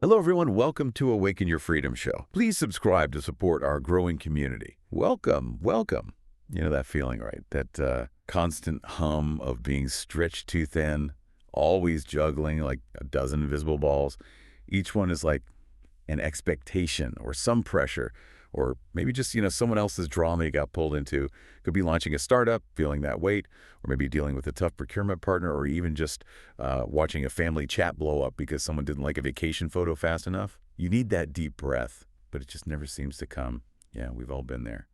Hello, everyone. Welcome to Awaken Your Freedom Show. Please subscribe to support our growing community. Welcome, welcome. You know that feeling, right? That constant hum of being stretched too thin, always juggling like a dozen invisible balls. Each one is like an expectation or some pressure, or maybe just, someone else's drama you got pulled into. Could be launching a startup, feeling that weight, or maybe dealing with a tough procurement partner, or even just watching a family chat blow up because someone didn't like a vacation photo fast enough. You need that deep breath, but it just never seems to come. Yeah, we've all been there.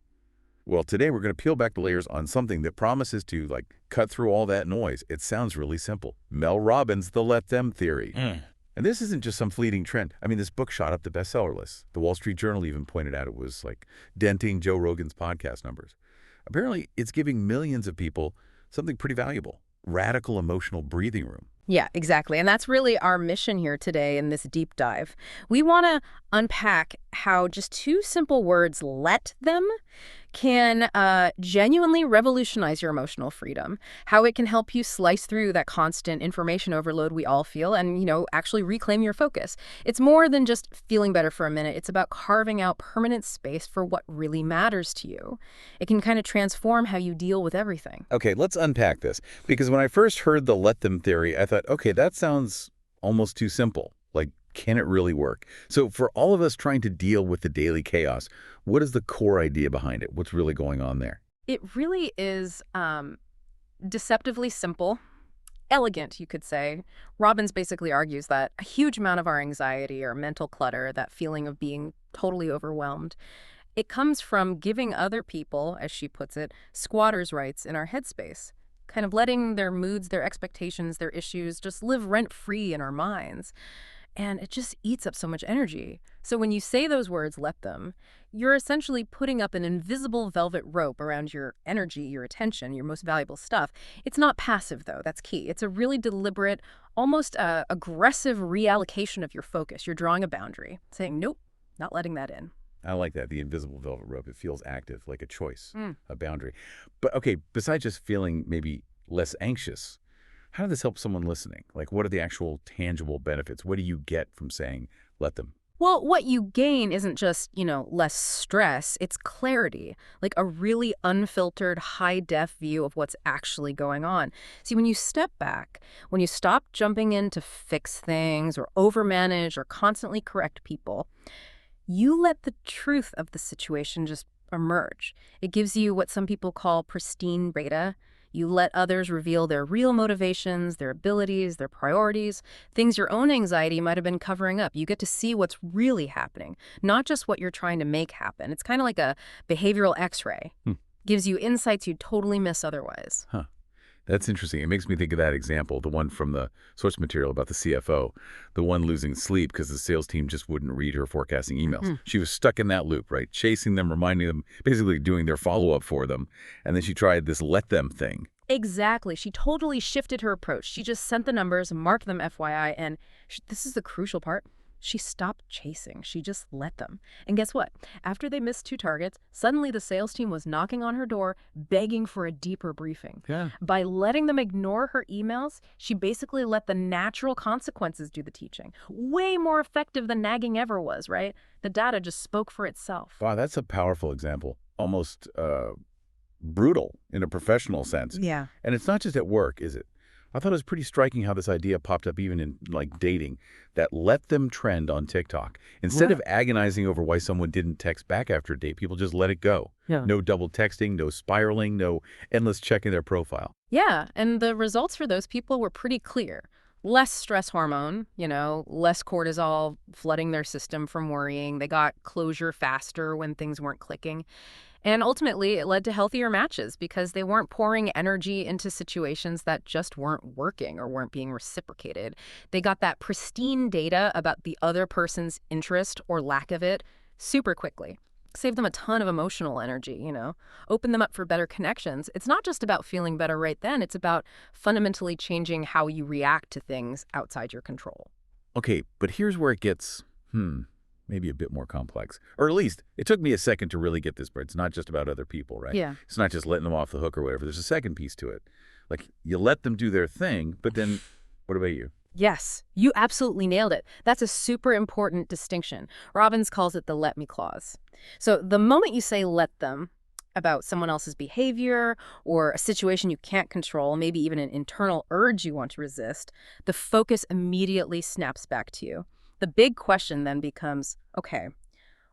Well, today we're going to peel back the layers on something that promises to cut through all that noise. It sounds really simple. Mel Robbins' The Let Them Theory. And this isn't just some fleeting trend. I mean, this book shot up the bestseller list. The Wall Street Journal even pointed out it was denting Joe Rogan's podcast numbers. Apparently, it's giving millions of people something pretty valuable: radical emotional breathing room. Yeah, exactly. And that's really our mission here today in this deep dive. We want to unpack how just two simple words, let them, can genuinely revolutionize your emotional freedom, how it can help you slice through that constant information overload we all feel and, actually reclaim your focus. It's more than just feeling better for a minute. It's about carving out permanent space for what really matters to you. It can kind of transform how you deal with everything. Okay, let's unpack this. Because when I first heard the let them theory, I thought, okay, that sounds almost too simple. Can it really work? So for all of us trying to deal with the daily chaos, what is the core idea behind it? What's really going on there? It really is deceptively simple, elegant, you could say. Robbins basically argues that a huge amount of our anxiety or mental clutter, that feeling of being totally overwhelmed, it comes from giving other people, as she puts it, squatters' rights in our headspace, kind of letting their moods, their expectations, their issues just live rent-free in our minds. And it just eats up so much energy. So when you say those words, let them, you're essentially putting up an invisible velvet rope around your energy, your attention, your most valuable stuff. It's not passive, though. That's key. It's a really deliberate, almost aggressive reallocation of your focus. You're drawing a boundary, saying, nope, not letting that in. I like that, the invisible velvet rope. It feels active, like a choice, a boundary. But okay, besides just feeling maybe less anxious, how does this help someone listening? What are the actual tangible benefits? What do you get from saying, let them? Well, what you gain isn't just, less stress, it's clarity, like a really unfiltered, high-def view of what's actually going on. See, when you step back, when you stop jumping in to fix things or overmanage or constantly correct people, you let the truth of the situation just emerge. It gives you what some people call pristine data. You let others reveal their real motivations, their abilities, their priorities, things your own anxiety might have been covering up. You get to see what's really happening, not just what you're trying to make happen. It's kind of like a behavioral x-ray. Gives you insights you'd totally miss otherwise. Huh. That's interesting. It makes me think of that example, the one from the source material about the CFO, the one losing sleep because the sales team just wouldn't read her forecasting emails. She was stuck in that loop, right? Chasing them, reminding them, basically doing their follow-up for them. And then she tried this let them thing. Exactly. She totally shifted her approach. She just sent the numbers, marked them FYI, and this is the crucial part. She stopped chasing. She just let them. And guess what? After they missed 2 targets, suddenly the sales team was knocking on her door, begging for a deeper briefing. Yeah. By letting them ignore her emails, she basically let the natural consequences do the teaching. Way more effective than nagging ever was, right? The data just spoke for itself. Wow, that's a powerful example. Almost brutal in a professional sense. Yeah. And it's not just at work, is it? I thought it was pretty striking how this idea popped up even in dating, that let them trend on TikTok. Instead of agonizing over why someone didn't text back after a date, people just let it go. Yeah. No double texting, no spiraling, no endless checking their profile. Yeah, and the results for those people were pretty clear. Less stress hormone, less cortisol flooding their system from worrying. They got closure faster when things weren't clicking. And ultimately, it led to healthier matches because they weren't pouring energy into situations that just weren't working or weren't being reciprocated. They got that pristine data about the other person's interest or lack of it super quickly. Saved them a ton of emotional energy, Opened them up for better connections. It's not just about feeling better right then. It's about fundamentally changing how you react to things outside your control. Okay, but here's where it gets, maybe a bit more complex. Or at least, it took me a second to really get this, but it's not just about other people, right? Yeah. It's not just letting them off the hook or whatever. There's a second piece to it. You let them do their thing, but then what about you? Yes, you absolutely nailed it. That's a super important distinction. Robbins calls it the let me clause. So the moment you say let them about someone else's behavior or a situation you can't control, maybe even an internal urge you want to resist, the focus immediately snaps back to you. The big question then becomes, okay,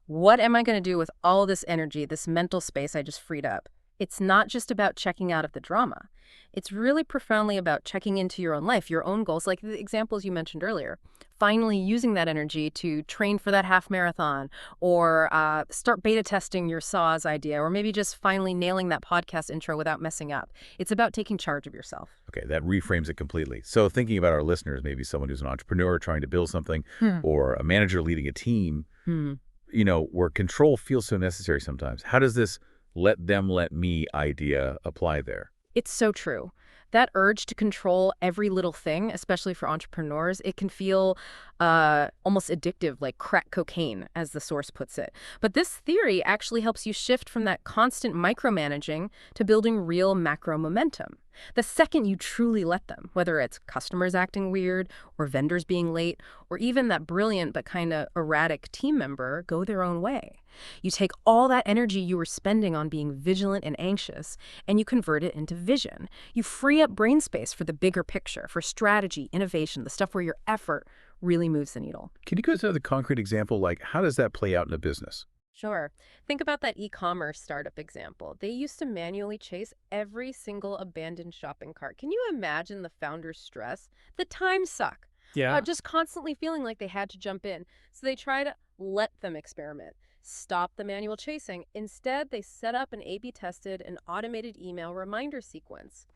what am I going to do with all this energy, this mental space I just freed up? It's not just about checking out of the drama. It's really profoundly about checking into your own life, your own goals, like the examples you mentioned earlier. Finally using that energy to train for that half marathon or start beta testing your SAWS idea, or maybe just finally nailing that podcast intro without messing up. It's about taking charge of yourself. Okay, that reframes it completely. So thinking about our listeners, maybe someone who's an entrepreneur trying to build something or a manager leading a team, where control feels so necessary sometimes. How does this let them let me idea apply there? It's so true. That urge to control every little thing, especially for entrepreneurs, it can feel almost addictive, like crack cocaine, as the source puts it. But this theory actually helps you shift from that constant micromanaging to building real macro momentum. The second you truly let them, whether it's customers acting weird or vendors being late, or even that brilliant but kind of erratic team member go their own way. You take all that energy you were spending on being vigilant and anxious, and you convert it into vision. You free up brain space for the bigger picture, for strategy, innovation, the stuff where your effort really moves the needle. Can you go to the concrete example? Like, how does that play out in a business? Sure. Think about that e-commerce startup example. They used to manually chase every single abandoned shopping cart. Can you imagine the founder's stress? The time suck. Yeah. Just constantly feeling like they had to jump in. So they try to let them experiment. Stop the manual chasing. Instead, they set up and A/B tested an automated email reminder sequence.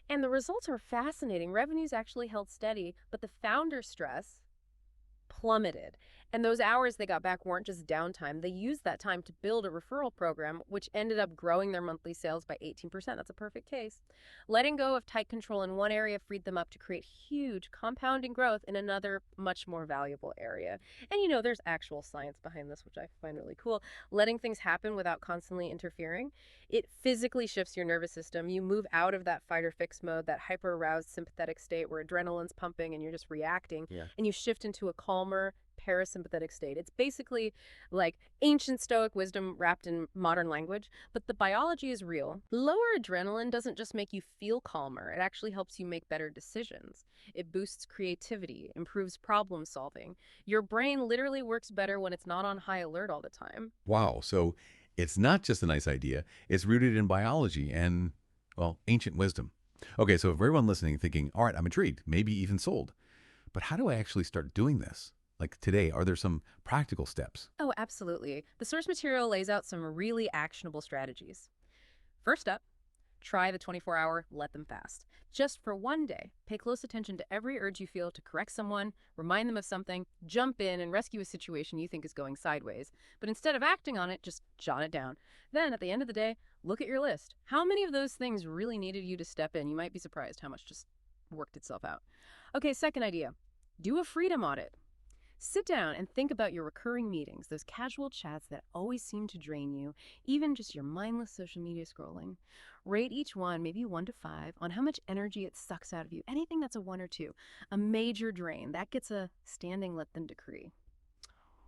And the results are fascinating. Revenues actually held steady, but the founder stress plummeted. And those hours they got back weren't just downtime. They used that time to build a referral program, which ended up growing their monthly sales by 18%. That's a perfect case. Letting go of tight control in one area freed them up to create huge compounding growth in another, much more valuable area. And there's actual science behind this, which I find really cool. Letting things happen without constantly interfering, it physically shifts your nervous system. You move out of that fight or fix mode, that hyper-aroused sympathetic state where adrenaline's pumping and you're just reacting, and you shift into a calmer, parasympathetic state. It's basically like ancient Stoic wisdom wrapped in modern language, but the biology is real. Lower adrenaline doesn't just make you feel calmer, it actually helps you make better decisions. It boosts creativity, improves problem solving. Your brain literally works better when it's not on high alert all the time. Wow. So it's not just a nice idea. It's rooted in biology and, well, ancient wisdom. Okay, so for everyone listening thinking, all right, I'm intrigued, maybe even sold. But how do I actually start doing this? Like today, are there some practical steps? Oh, absolutely. The source material lays out some really actionable strategies. First up, try the 24-hour let them fast. Just for one day, pay close attention to every urge you feel to correct someone, remind them of something, jump in and rescue a situation you think is going sideways. But instead of acting on it, just jot it down. Then, at the end of the day, look at your list. How many of those things really needed you to step in? You might be surprised how much just worked itself out. Okay, second idea. Do a freedom audit. Sit down and think about your recurring meetings, those casual chats that always seem to drain you, even just your mindless social media scrolling. Rate each one, maybe 1 to 5, on how much energy it sucks out of you. Anything that's a 1 or 2, a major drain, that gets a standing let them decree.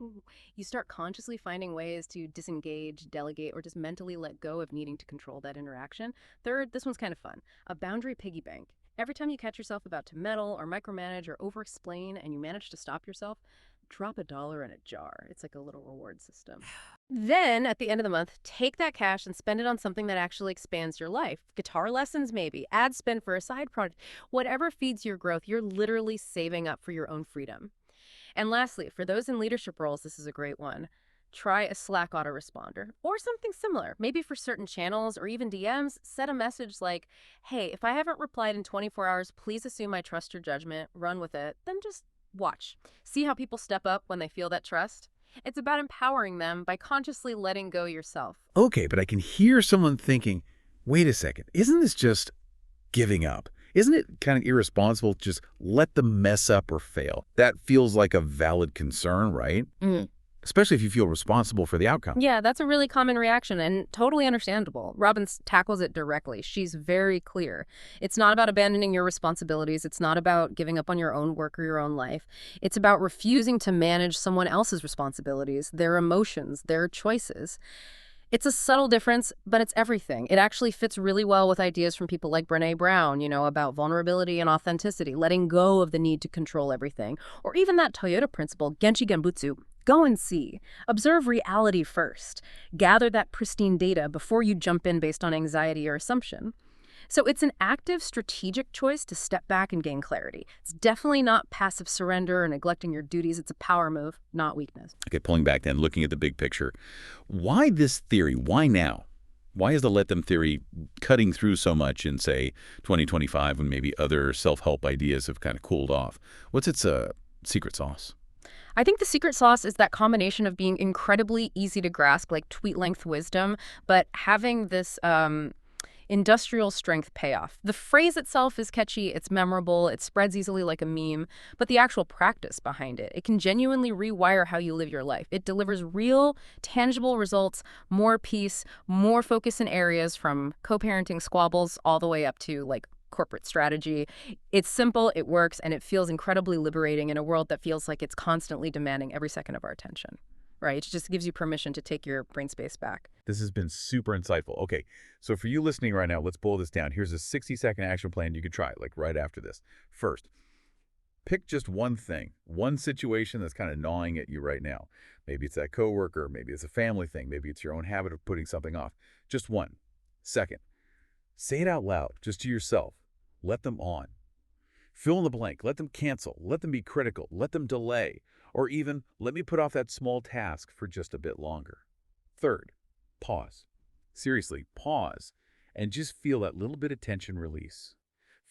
Ooh. You start consciously finding ways to disengage, delegate, or just mentally let go of needing to control that interaction. Third, this one's kind of fun, a boundary piggy bank. Every time you catch yourself about to meddle or micromanage or over-explain and you manage to stop yourself, drop $1 in a jar. It's like a little reward system. Then, at the end of the month, take that cash and spend it on something that actually expands your life. Guitar lessons, maybe. Ad spend for a side project. Whatever feeds your growth, you're literally saving up for your own freedom. And lastly, for those in leadership roles, this is a great one. Try a Slack autoresponder or something similar. Maybe for certain channels or even DMs, set a message like, hey, if I haven't replied in 24 hours, please assume I trust your judgment, run with it, then just watch. See how people step up when they feel that trust? It's about empowering them by consciously letting go yourself. Okay, but I can hear someone thinking, wait a second, isn't this just giving up? Isn't it kind of irresponsible to just let them mess up or fail? That feels like a valid concern, right? especially if you feel responsible for the outcome. Yeah, that's a really common reaction and totally understandable. Robbins tackles it directly. She's very clear. It's not about abandoning your responsibilities. It's not about giving up on your own work or your own life. It's about refusing to manage someone else's responsibilities, their emotions, their choices. It's a subtle difference, but it's everything. It actually fits really well with ideas from people like Brené Brown, about vulnerability and authenticity, letting go of the need to control everything. Or even that Toyota principle, Genchi Genbutsu. Go and see. Observe reality first. Gather that pristine data before you jump in based on anxiety or assumption. So it's an active, strategic choice to step back and gain clarity. It's definitely not passive surrender or neglecting your duties. It's a power move, not weakness. Okay, pulling back then, looking at the big picture. Why this theory? Why now? Why is the let them theory cutting through so much in, say, 2025 when maybe other self-help ideas have kind of cooled off? What's its secret sauce? I think the secret sauce is that combination of being incredibly easy to grasp, like tweet-length wisdom, but having this industrial strength payoff. The phrase itself is catchy, it's memorable, it spreads easily like a meme, but the actual practice behind it can genuinely rewire how you live your life. It delivers real, tangible results, more peace, more focus in areas from co-parenting squabbles all the way up to corporate strategy. It's simple, it works, and it feels incredibly liberating in a world that feels like it's constantly demanding every second of our attention. Right? It just gives you permission to take your brain space back. This has been super insightful. Okay, so for you listening right now, let's boil this down. Here's a 60-second action plan you could try, right after this. First, pick just one thing, one situation that's kind of gnawing at you right now. Maybe it's that coworker, maybe it's a family thing, maybe it's your own habit of putting something off. Just one. Second, say it out loud, just to yourself. Let them on. Fill in the blank. Let them cancel. Let them be critical. Let them delay. Or even, let me put off that small task for just a bit longer. Third, pause. Seriously, pause and just feel that little bit of tension release.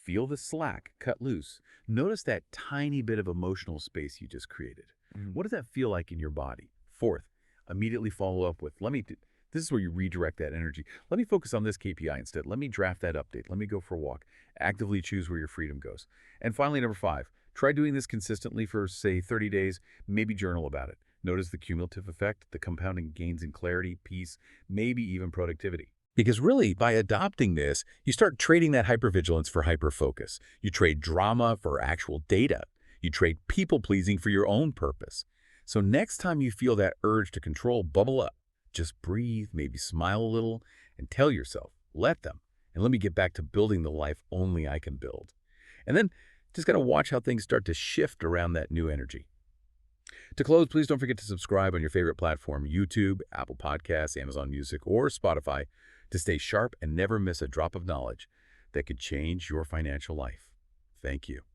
Feel the slack cut loose. Notice that tiny bit of emotional space you just created. What does that feel like in your body? Fourth, immediately follow up with, this is where you redirect that energy. Let me focus on this KPI instead. Let me draft that update. Let me go for a walk. Actively choose where your freedom goes. And finally, number 5, try doing this consistently for, say, 30 days. Maybe journal about it. Notice the cumulative effect, the compounding gains in clarity, peace, maybe even productivity. Because really, by adopting this, you start trading that hypervigilance for hyperfocus. You trade drama for actual data. You trade people-pleasing for your own purpose. So next time you feel that urge to control bubble up, just breathe, maybe smile a little, and tell yourself, let them, and let me get back to building the life only I can build. And then just gotta watch how things start to shift around that new energy. To close, please don't forget to subscribe on your favorite platform, YouTube, Apple Podcasts, Amazon Music, or Spotify, to stay sharp and never miss a drop of knowledge that could change your financial life. Thank you.